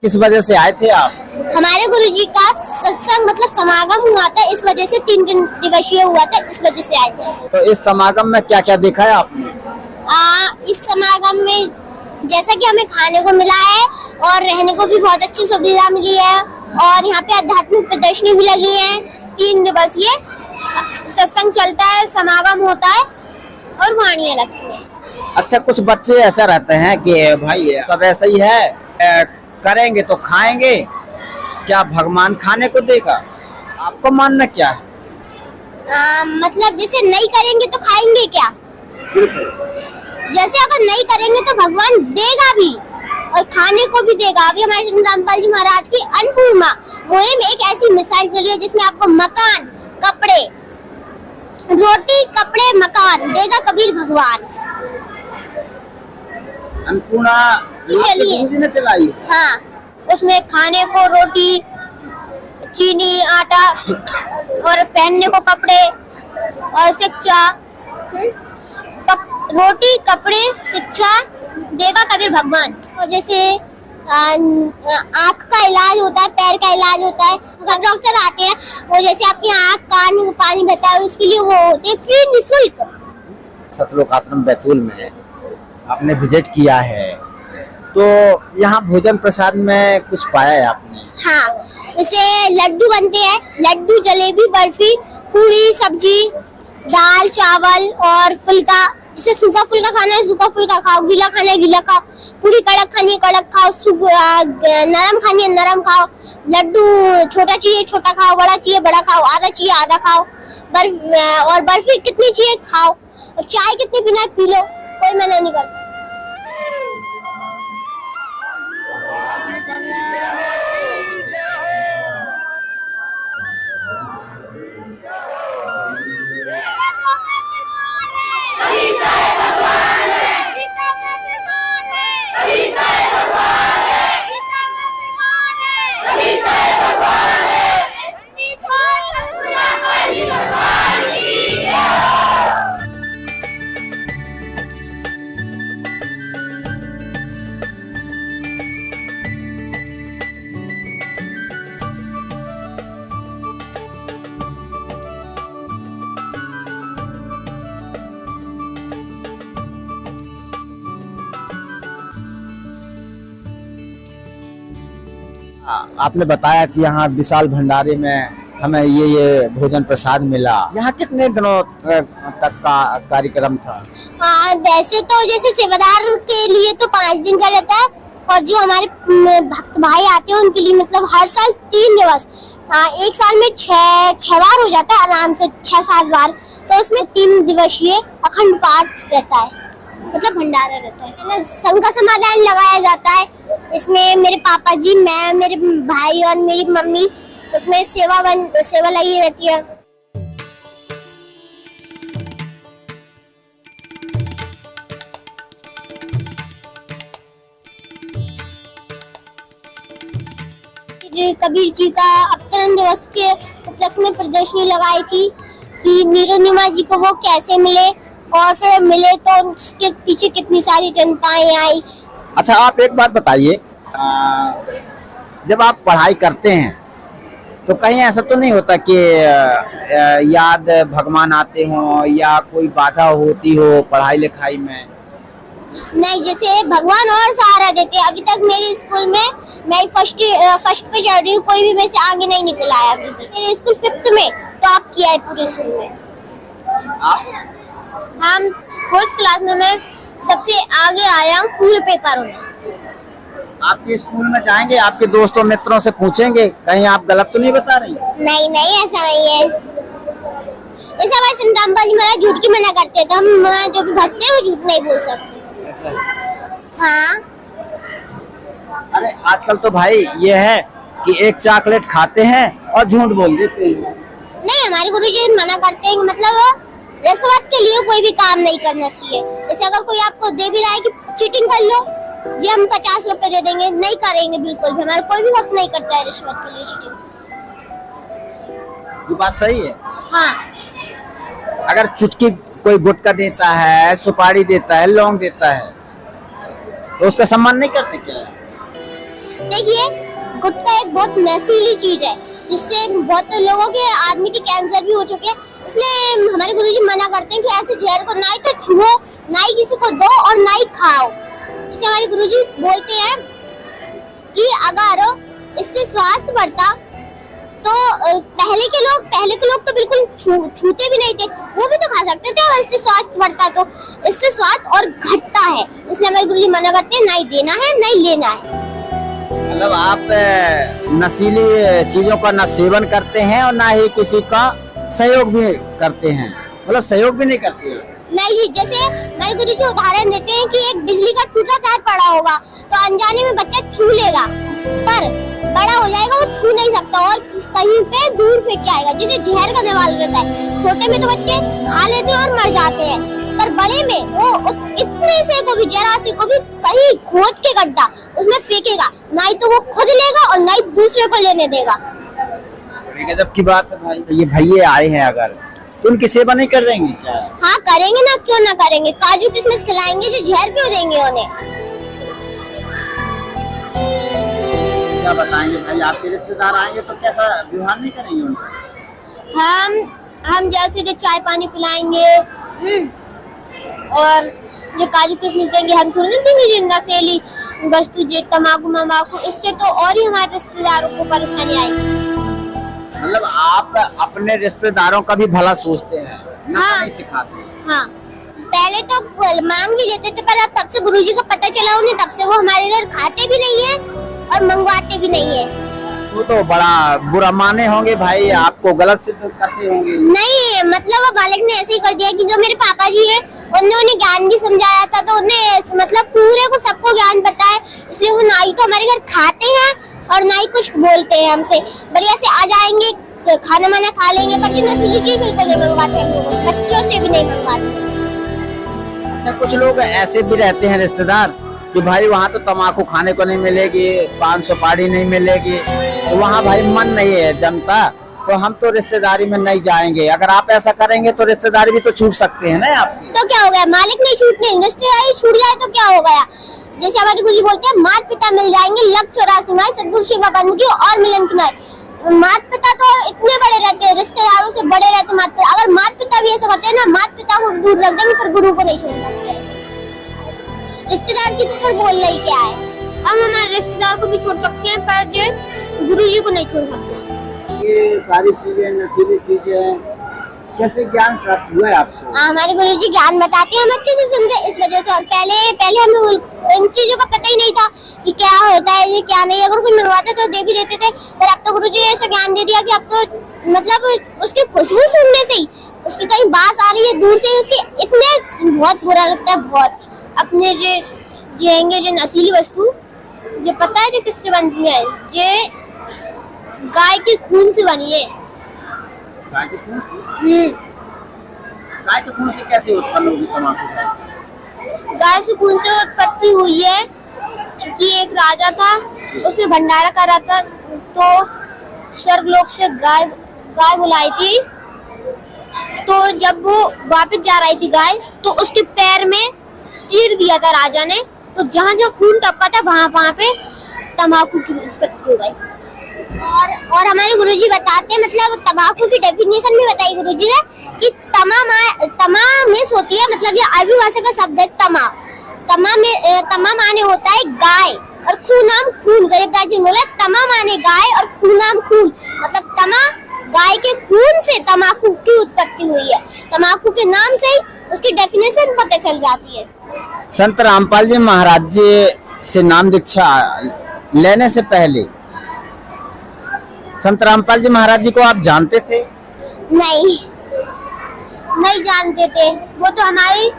किस वजह से आए थे आप? हमारे गुरुजी का सत्संग मतलब समागम हुआ था, इस वजह से 3 दिवसीय हुआ था, इस वजह से आए थे। तो इस समागम में क्या क्या देखा है आपने? इस समागम में जैसा कि हमें खाने को मिला है और रहने को भी बहुत अच्छी सुविधा मिली है और यहाँ पे आध्यात्मिक प्रदर्शनी भी लगी है। 3 दिवसीय सत्संग चलता है, समागम होता है और वाणियां लगती है। अच्छा, कुछ बच्चे ऐसा रहते हैं कि भाई सब ऐसा ही है, करेंगे तो खाएंगे, क्या भगवान खाने को देगा? आपको मानना क्या है? मतलब जैसे नहीं करेंगे तो खाएंगे क्या? जैसे अगर नहीं करेंगे तो भगवान देगा भी और खाने को भी देगा। अभी हमारे संत रामपाल जी महाराज की अन्नपूर्णा मुहिम में एक ऐसी मिसाइल चली है जिसमें आपको मकान, कपड़े, रोटी, कपड़े, मकान देगा कबीर भगवान। अन्नपूर्णा चलिए ने चलाई। हाँ, उसमें खाने को रोटी, चीनी, आटा और पहनने को कपड़े और शिक्षा, रोटी, कपड़े, शिक्षा देगा कबीर भगवान। और जैसे आँख का इलाज होता है, पैर का इलाज होता है, अगर डॉक्टर आते हैं वो जैसे आपकी आँख, कान, पानी बहता है उसके लिए वो होते हैं फ्री निःशुल्क। सतलोक आश्रम बैतूल में आपने विजिट किया है, तो यहाँ भोजन प्रसाद में कुछ पाया है आपने? हाँ, जैसे लड्डू बनते हैं, लड्डू, जलेबी, बर्फी, पूरी, सब्जी, दाल, चावल और फुल्का। जैसे सूखा फुल्का खाना है सूखा फुल्का खाओ, गीला खाना है गीला खाओ, पूरी कड़क खानी है कड़क खाओ, नरम खानी है नरम खाओ, लड्डू छोटा चाहिए छोटा खाओ, बड़ा चाहिए बड़ा खाओ, आधा चाहिए आधा खाओ, और बर्फी कितनी चाहिए खाओ, और चाय कितनी पीना है पी लो, कोई मना नहीं करता। आपने बताया कि यहाँ विशाल भंडारे में हमें ये भोजन प्रसाद मिला। यहाँ कितने दिनों तक का कार्यक्रम था? वैसे तो जैसे सेवादार के लिए तो 5 दिन का रहता है और जो हमारे भक्त भाई आते हैं उनके लिए मतलब हर साल 3 दिवस, एक साल में 6 बार हो जाता है आराम से, 6-7 बार। तो उसमें 3 दिवसीय अखंड पाठ रहता है, मतलब भंडारा रहता है ना। संघ का समाधान लगाया जाता है, इसमें मेरे पापा जी, मैं, मेरे भाई और मेरी मम्मी, उसमें सेवा लगी रहती है। कबीर जी का अवतरण दिवस के उपलक्ष्य में प्रदर्शनी लगाई थी कि नीरोनिमा जी को वो कैसे मिले और फिर मिले तो उसके पीछे कितनी सारी जनताएं आई। अच्छा, आप एक बात बताइए, जब आप पढ़ाई करते हैं तो कहीं ऐसा तो नहीं होता कि याद भगवान आते हो या कोई बाधा होती हो पढ़ाई लिखाई में? नहीं, जैसे भगवान और सहारा देते हैं। अभी तक मेरे स्कूल में मैं फर्स्ट पे चढ़ रही हूँ, कोई भी मेरे से आगे नहीं निकल आया अभी भी। मेरे स्कूल 5th में टॉप किया है पूरे स्कूल में। हम 4th क्लास में मैं सबसे आगे आया हूँ पूरे पेपरों में। आपके स्कूल में जाएंगे, आपके दोस्तों मित्रों से पूछेंगे कहीं आप गलत तो नहीं बता रही? नहीं नहीं, ऐसा नहीं है। जैसे हमारे संत रामपाल जी महाराज झूठ की मना करते हैं, तो हम जो भी भक्त हैं वो झूठ नहीं बोल सकते। ऐसा है? हाँ। अरे आजकल तो भाई ये है कि एक चॉकलेट खाते हैं और झूठ बोल देते हैं। नहीं, हमारे गुरुजी मना करते हैं, मतलब रिश्वत के लिए कोई भी काम नहीं करना चाहिए। जैसे अगर कोई आपको दे भी रहा है कि चीटिंग कर लो, जी हम 50 रुपए दे देंगे, नहीं करेंगे बिल्कुल भी। हमारा कोई भी वक्त नहीं करता है रिश्वत के लिए चीटिंग। ये बात सही है। हाँ। अगर चुटकी कोई गुटखा देता है, सुपारी देता है, लौंग देता है, तो उसका सम्मान नहीं करते क्या? देखिए, गुटखा एक बहुत नशीली चीज है जिससे बहुत लोगों के आदमी के कैंसर भी हो चुके हैं। इसलिए हमारे गुरुजी मना करते हैं कि ऐसे जहर को ना ही तो छुओ, ना ही किसी को दो और ना ही खाओ। इससे हमारे गुरुजी बोलते हैं कि अगर इससे स्वास्थ्य बढ़ता तो पहले के लोग तो बिल्कुल छूते भी नहीं थे, वो भी तो खा सकते थे, और इससे स्वास्थ्य बढ़ता तो इससे स्वास्थ्य और घटता है। इसलिए हमारे गुरुजी मना करते हैं, ना ही देना है ना ही लेना है। मतलब आप नशीली चीजों का न सेवन करते हैं और ना ही किसी का सहयोग भी करते हैं, मतलब सहयोग भी नहीं करते हैं। नहीं जी, जैसे हमारे गुरुजी उदाहरण देते हैं कि एक बिजली का टूटा तार पड़ा होगा तो अनजाने में बच्चा छू लेगा, पर बड़ा हो जाएगा वो छू नहीं सकता और कहीं पे दूर फेंक के आएगा, जैसे जहर का सवाल रहता है। छोटे में तो बच्चे खा लेते हैं और मर जाते हैं, पर बड़े में वो इतने से को भी, जरा से को भी कहीं खोद के गड्ढा उसमें फेंकेगा, ना ही तो वो खुद लेगा और ना ही दूसरे को लेने देगा। गजब की बात है भाई। तो ये भैये आए हैं अगर, तो उनकी सेवा नहीं कर रहेंगे क्या? हाँ करेंगे ना, क्यों ना करेंगे। काजू किशमिश खिलाएंगे, जो जहर क्यों देंगे उन्हें। क्या बताएंगे भाई, आपके रिश्तेदार आएंगे तो कैसा व्यवहार नहीं करेंगे उनसे? हम जैसे जो चाय पानी पिलाएंगे और जो काजू किशमिश देंगे, हम थोड़ी ना देंगे जो नशीली वस्तु, जो तम्बाकू, इससे तो और ही हमारे रिश्तेदारों को परेशानी आएगी। मतलब आप अपने रिश्तेदारों का भी भला सोचते हैं, ना हाँ। नहीं सिखाते हैं। हाँ, पहले तो मांग भी देते थे, पर अब तब से गुरुजी को पता चला उन्हें, तब से वो हमारे घर खाते भी नहीं है और मंगवाते भी नहीं है। वो तो बड़ा बुरा माने होंगे भाई, आपको गलत सिद्ध करते होंगे। नहीं, मतलब वो बालक ने ऐसे ही कर दिया कि जो मेरे पापा जी है उन्होंने ज्ञान भी समझाया था, तो उन्हें मतलब पूरे को सबको ज्ञान पता है, इसलिए वो ना ही तो हमारे घर खाते हैं और ना ही कुछ बोलते हैं हमसे। बढ़िया से आ जाएंगे, खाना माना खा लेंगे, पर जो नशीली चीज बिल्कुल नहीं मंगवाते हम लोगों से, बच्चों से भी नहीं मंगवाते। अच्छा, कुछ लोग ऐसे भी रहते हैं रिश्तेदार कि भाई वहाँ तो तम्बाकू खाने को नहीं मिलेगी, पान सुपारी नहीं मिलेगी, तो वहाँ भाई मन नहीं है जनता, तो हम तो रिश्तेदारी में नहीं जाएंगे। अगर आप ऐसा करेंगे तो रिश्तेदारी भी तो छूट सकते हैं ना आपकी। तो क्या हो गया, मालिक नहीं छूटने, रिश्तेदारी छूट जाए तो क्या हो गया। जैसे हमारे गुरुजी बोलते हैं, मात पिता मिल जाएंगे लग 84 माह, सतगुरु सेवा बंद की और मिलन की नाई। मात पिता तो इतने बड़े रहते हैं, रिश्तेदारों से बड़े रहते मात पिता। अगर मात पिता भी ऐसा करते हैं ना, मात पिता को दूर रख देंगे, पर गुरु को नहीं छोड़ सकते। रिश्तेदार की तो फिर बोल रही क्या है, हम हमारे रिश्तेदार को भी छोड़ सकते हैं, पर जो गुरुजी को नहीं छोड़ सकते। ये सारी चीजें, नशीली चीजें, कैसे ज्ञान प्राप्त हुआ है आपको? हमारे गुरुजी ज्ञान बताते हैं, हम अच्छे से सुनते हैं, इस वजह से। और पहले हमें इन चीजों का पता ही नहीं था कि क्या होता है ये क्या नहीं। अगर कोई मंगवाते तो दे भी देते थे, पर अब तो गुरुजी ने ऐसा ज्ञान दे दिया कि अब तो मतलब उसकी खुशबू सुनने से ही, उसकी कहीं बात आ रही है दूर से, उसके इतने बहुत बुरा लगता है, बहुत। अपने जो नशीली वस्तु, जो पता है जो किससे बनती है, जो गाय के खून से बनी है। गाय के खून से? गाय के खून से कैसे उत्पन्न होगी तम्बाकू? गाय से खून से उत्पत्ति हुई है कि एक राजा था, उसने भंडारा करा था, तो स्वर्गलोक से गाय बुलाई थी। तो जब वो वापस जा रही थी गाय, तो उसके पैर में चीर दिया था राजा ने, तो जहाँ जहाँ खून टपका था वहाँ पे तम्बाकू की उत्पत्ति हो गई। और हमारे गुरुजी बताते हैं, मतलब तम्बाकू की डेफिनेशन भी बताई गुरुजी ने कि तमा मीन्स होती है, मतलब ये अरबी भाषा का शब्द है तमा माने होता है गाय और खूनाम खून। गरीबदास जी बोला तमा माने गाय और खूनाम खून, मतलब तमा गाय के खून से तम्बाकू की उत्पत्ति हुई है। तम्बाकू के नाम से ही उसकी डेफिनेशन पता चल जाती है। संत रामपाल जी महाराज जी से नाम दीक्षा लेने से पहले संत रामपाल जी महाराज जी को आप जानते थे? नहीं जानते थे, वो तो हमारी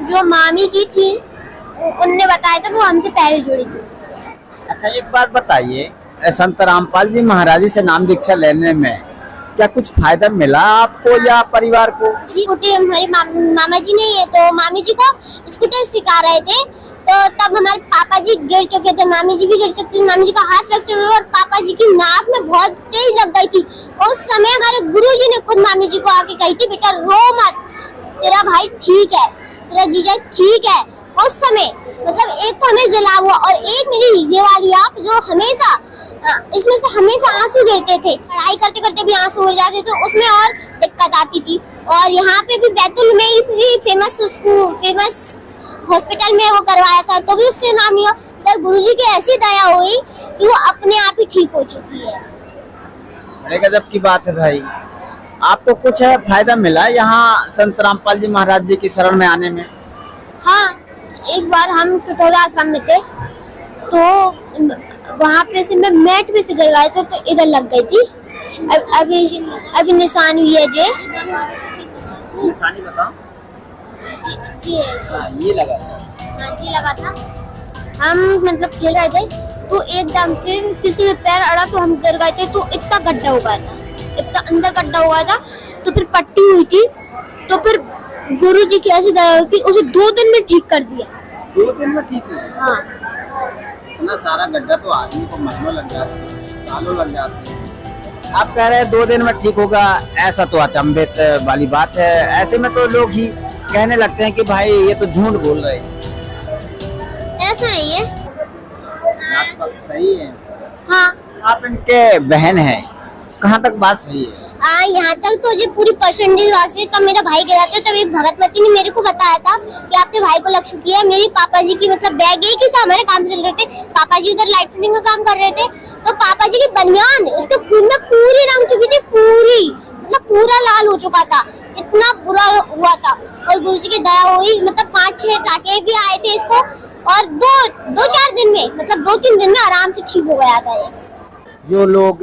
जो मामी जी थी उनने बताया था, वो हमसे पहले जुड़ी थी। अच्छा, एक बात बताइए, संत रामपाल जी महाराज जी से नाम दीक्षा लेने में क्या कुछ फायदा मिला आपको या परिवार को? स्कूटी हमारे मामा जी नहीं है, तो मामी जी को स्कूटर सिखा रहे थे, तो तब हमारे पापा जी गिर चुके थे, मामी जी भी गिर चुकी थी, मामी जी का हाथ फ्रैक्चर हुआ और पापा जी की नाक में बहुत तेज लग गई थी। उस समय हमारे गुरुजी ने खुद मामी जी को आके कही थी, बेटा रो मत, तेरा भाई ठीक है, तेरा जीजा ठीक है, उस समय मतलब एक तो हमें जला हुआ और एक मेरी ये वाली आँख जो हमेशा इसमें से हमेशा आंसू गिरते थे, पढ़ाई करते करते भी आंसू गिर जाते थे, उसमें और दिक्कत आती थी। और यहाँ पे भी बैतूल में ही फेमस हॉस्पिटल में वो करवाया था तो भी उससे नाम लिया, पर गुरुजी की ऐसी दया हुई कि वो अपने आप ही ठीक हो चुकी है। बड़े गजब की बात है भाई। आपको कुछ फायदा मिला यहाँ संत रामपाल जी महाराज जी की शरण में आने में? हाँ, एक बार हम कटोरा आश्रम में थे तो वहाँ पे से मैं मैट पे से गिर गए थे तो इधर लग गई थी। अभी निशान हुई है जे। निशानी बताओ। जी ये लगा था। हाँ जी लगा था। हम मतलब खेल रहे थे तो एकदम से किसी में पैर अड़ा तो हम गिर गए थे तो इतना गड्ढा हो गया था, इतना अंदर गड्ढा हुआ था। तो फिर पट्टी हुई थी तो फिर गुरुजी की ऐसी दया हुई कि उसे 2 दिन में ठीक कर दिया। 2 दिन में ठीक हुआ? हाँ। इतना सारा गड्ढा तो आदमी को महीनों लग जाते हैं, सालों लग जाते हैं। आप कह रहे हैं 2 दिन में ठीक होगा, ऐसा तो अचंभित वाली बात है। ऐसे में तो लोग ही कहने लगते हैं कि भाई ये तो झूठ बोल रहे हैं। ऐसा नहीं है। बात सही है। हाँ। आप इनके बहन हैं, कहाँ तक बात सही है? यहाँ तक तो जो पूरी परसेंटेज राशि तब मेरा भाई गिरा था तब एक भगतमती ने मेरे को बताया था कि आपके भाई को लग चुकी है। मेरे पापा जी की मतलब बैग एक ही था, हमारे काम चल रहे थे, पापा जी उधर लाइट फिटिंग का काम कर रहे थे तो पापा जी की बनियान इसके खून में पूरी रंग चुकी थी, पूरी मतलब पूरा लाल हो चुका था, इतना बुरा हुआ था। और गुरुजी की दया हुई मतलब 5-6 टाके भी आए थे इसको और 2-4 दिन में मतलब 2-3 दिन में आराम से ठीक हो गया था ये। जो लोग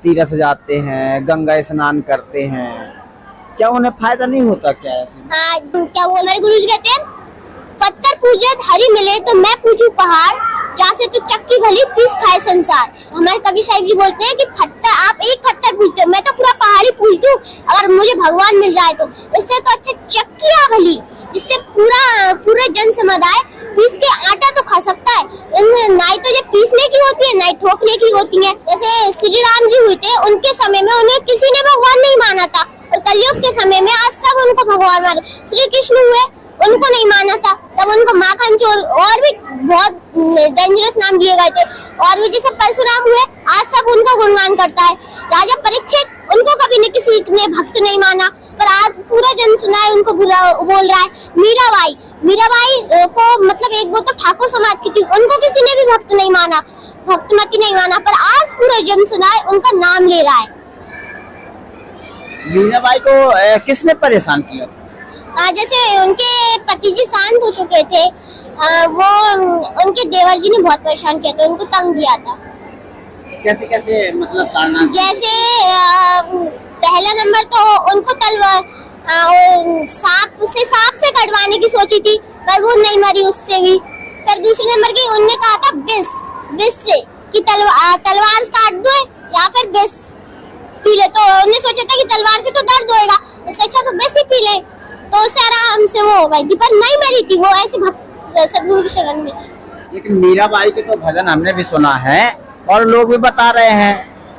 तीर्थ जाते हैं, गंगा स्नान करते हैं, क्या उन्हें फायदा नहीं होता क्या ऐसे? हाँ, क्या वो हमारे गुरुजी कहते हैं, पत्थर पूजे हरी मिले तो मैं पूजू पहाड़, जहाँ से तो चक्की भली पीस खाए संसार। हमारे कवि साहिब जी बोलते हैं कि पत्थर आप एक पत्थर पूजते हो, मैं तो पूरा पहाड़ी पूज दूं अगर मुझे भगवान मिल जाए तो। इससे तो अच्छा चक्कियाँ भली जिससे पूरा जन समुदाय पीस के आटा तो खा सकता है। नाई तो जब पीसने की होती है, नाई ठोकने की होती है। जैसे श्री राम जी हुए थे, उनके समय में उन्हें किसी ने भगवान नहीं माना था और कलयुग के समय में आज सब उनको भगवान माने। श्री कृष्ण हुए, उनको नहीं माना था, तब उनको माखन चोर और भी बहुत डेंजरस नाम दिए गए थे। और भी जैसे परशुराम हुए, आज सब उनको गुणगान करता है। राजा परीक्षित, उनको कभी ने किसी ने भक्त नहीं माना पर आज पूरा जन सुनाए उनको बुरा बोल रहा है। मीराबाई को मतलब एक वो तो ठाकुर समाज की थी, उनको किसी ने भी भक्त नहीं माना, भक्तमती नहीं माना, पर आज पूरा जन सुनाए उनका नाम ले रहा है। मीराबाई को किसने परेशान किया? जैसे उनके पति जी शांत हो चुके थे, वो उनके देवर जी ने बहुत परेशान किया था, उनको तंग किया था। कैसे कैसे मतलब ताड़ना? जैसे पहला नंबर तो उनको तलवार सांप से कटवाने की सोची थी पर वो नहीं मरी उससे भी। फिर दूसरे नंबर की उनने कहा था बिस से कि तलवार से काट दो या फिर बिस पी ले, तो उन्होंने सोचा था कि तलवार से तो दर्द होएगा, इससे अच्छा तो बिस ही पी ले, तो उससे आराम से वो हो गई थी, पर नहीं मरी थी, वो ऐसे भक्त सदगुरु की शरण में थी। लेकिन मीराबाई के तो भजन हमने भी सुना है और लोग भी बता रहे हैं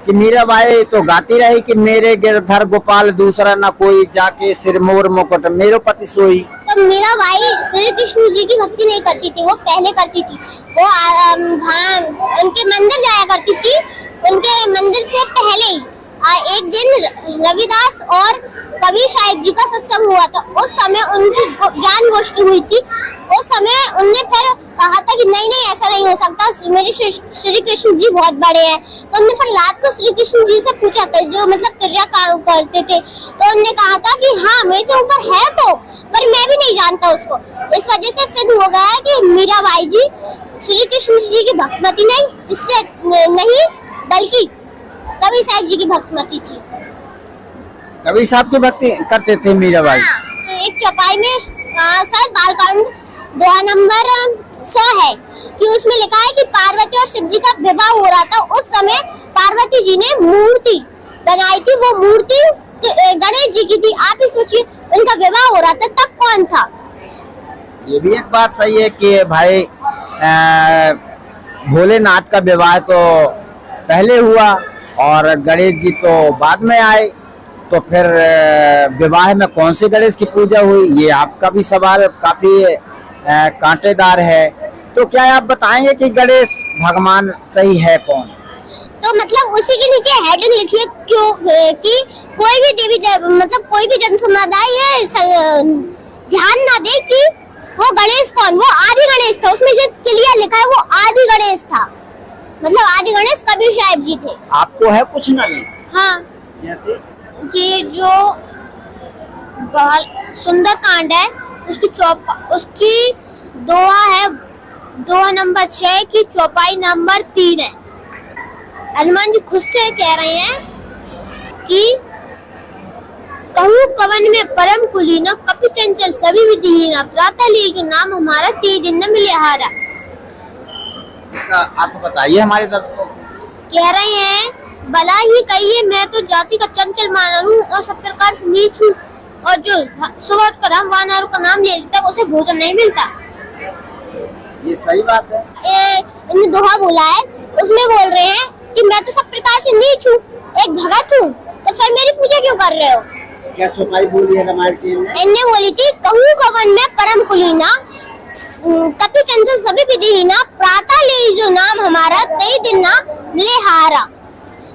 कि मीराबाई तो गाती रही कि मेरे गिरधर गोपाल दूसरा न कोई, जाके सिरमौर मुकुट मेरो पति सोई। तो मीराबाई श्री कृष्ण जी की भक्ति नहीं करती थी, वो पहले करती थी, वो उनके मंदिर जाया करती थी। उनके मंदिर से पहले ही एक दिन रविदास और कबीर साहिब जी का सत्संग हुआ था, उस समय उनकी ज्ञान गोष्ठी हुई थी। उस समय उनने फिर कहा था कि नहीं ऐसा नहीं हो सकता, मेरे श्री कृष्ण जी बहुत बड़े हैं। तो उन्होंने फिर रात को श्री कृष्ण जी से पूछा था, जो मतलब क्रिया काम करते थे, तो उन्होंने कहा था कि हाँ मेरे से ऊपर है तो, पर मैं भी नहीं जानता उसको। इस वजह से सिद्ध हो गया है कि मीराबाई जी श्री कृष्ण जी की भक्तमती नहीं, इससे नहीं बल्कि कबीर साहिब जी की भक्तमती थी। कबीर साहब की भक्ति करते थे मीराबाई। एक चौपाई में शायद बालकांड दोहा नंबर 100 है कि उसमें लिखा है कि पार्वती और शिव जी का विवाह हो रहा था। उस समय पार्वती जी ने मूर्ति बनाई थी, वो मूर्ति गणेश जी की थी। आप ही सोचिए उनका विवाह हो रहा था, तब कौन था? ये भी एक बात सही है कि भाई भोलेनाथ का विवाह तो पहले हुआ और गणेश जी तो बाद में आए, तो फिर विवाह में कौन से गणेश की पूजा हुई, ये आपका भी सवाल काफी कांटेदार है। तो क्या आप बताएंगे कि गणेश भगवान सही है कौन? तो मतलब उसी के नीचे हेडिंग लिखिए क्यों कि कोई भी मतलब कोई भी जन समुदाय ये ध्यान ना दे कि वो गणेश कौन, वो आदि गणेश था। उसमें जो क्लियर लिखा है वो आदि गणेश था, मतलब आदि गणेश कबीर साहब जी थे। आपको है कुछ नॉलेज? हाँ, जैसे कि जो सुंदर कांड है उसकी दोहा है, दोहा नंबर 6 की चौपाई नंबर 3 है। हनुमान जी खुद से कह रहे हैं कि कहूँ कवन में परम कुलीना, कपि चंचल सभी विधिहीना, प्रातः लिए जो नाम हमारा, ते दिन न मिले हारा। इसका अर्थ बताइए हमारे दर्शकों को। कह रहे हैं भला ही कहिए मैं तो जाति का चंचल मानव हूँ और सब प्रकार से नीच हूँ, और जो सुबह उठकर हम वानरों का नाम ले लेता है उसे भोजन नहीं मिलता। ये सही बात है। इन्होंने दोहा बोला है, उसमें बोल रहे हैं कि मैं तो सब प्रकार से नीच हूँ, एक भगत हूँ, तो फिर मेरी पूजा क्यों कर रहे हो? क्या चौपाई बोली है रामायण की? इनने बोली थी कहूँ कवन में परम कुलीना, कपि चंचल सभी विधिहीना, प्रातः ले जो नाम हमारा, ते दिन ना मिले हारा।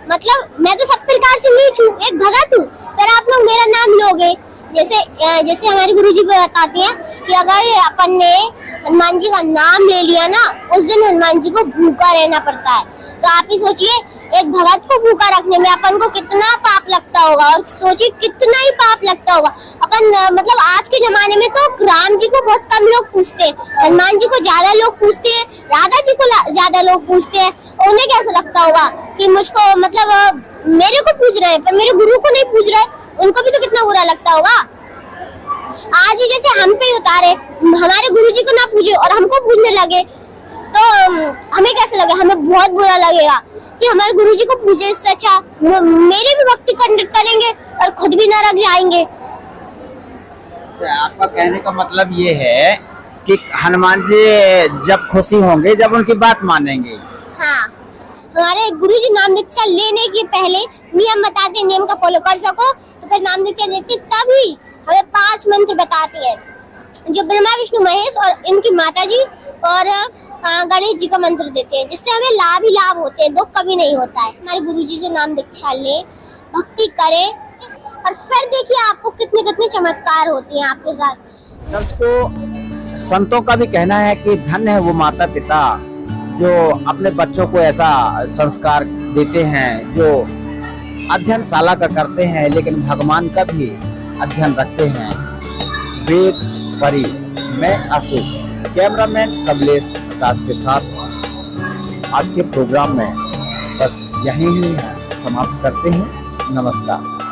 मतलब मैं तो सब प्रकार से नीच हूँ, एक भगत हूँ, फिर आप लोग मेरा नाम लोगे। जैसे हमारे गुरुजी बताते हैं कि अगर अपन ने हनुमान जी का नाम ले लिया ना, उस दिन हनुमान जी को भूखा रहना पड़ता है। तो आप ही सोचिए एक भगत को भूखा रखने में अपन को कितना पाप लगता होगा, और सोचिए कितना ही पाप लगता होगा। अपन मतलब आज के जमाने में तो राम जी को बहुत कम लोग पूछते हैं, हनुमान जी को ज्यादा लोग पूछते हैं, राधा जी को ज्यादा लोग पूछते हैं। उन्हें कैसा लगता होगा कि मुझको मतलब मेरे को पूछ रहे हैं पर मेरे गुरु को नहीं पूछ रहे, उनको भी तो कितना बुरा लगता होगा। आज ही जैसे हम पे उतारे, हमारे गुरुजी को ना पूछे और हमको पूछने लगे तो हमें कैसे लगे? हमें बहुत बुरा लगेगा कि हमारे गुरुजी को पूछे, इससे अच्छा मेरे भी भक्ति करेंगे और खुद भी नरक जाएंगे। आपका कहने का मतलब ये है कि हनुमान जी जब खुशी होंगे जब उनकी बात मानेंगे। हाँ, हमारे गुरुजी नाम दीक्षा लेने के पहले नियम बताते हैं, नियम का फॉलो कर सको तो फिर नाम दीक्षा लेते, तभी हमें 5 मंत्र बताते हैं जो ब्रह्मा विष्णु महेश और इनकी माता जी और गणेश जी का मंत्र देते हैं, जिससे हमें लाभ ही लाभ होते हैं, दुख कभी नहीं होता है। हमारे गुरुजी से नाम दीक्षा ले, भक्ति करे और फिर देखिए आपको कितने कितने चमत्कार होते हैं आपके साथ। दर्शकों, संतों का भी कहना है कि धन्य है वो माता पिता जो अपने बच्चों को ऐसा संस्कार देते हैं, जो अध्ययनशाला का करते हैं लेकिन भगवान का भी अध्ययन रखते हैं। वेद परी, मैं आशीष, कैमरामैन कमलेश प्रकाश के साथ आज के प्रोग्राम में बस यहीं ही समाप्त करते हैं। नमस्कार।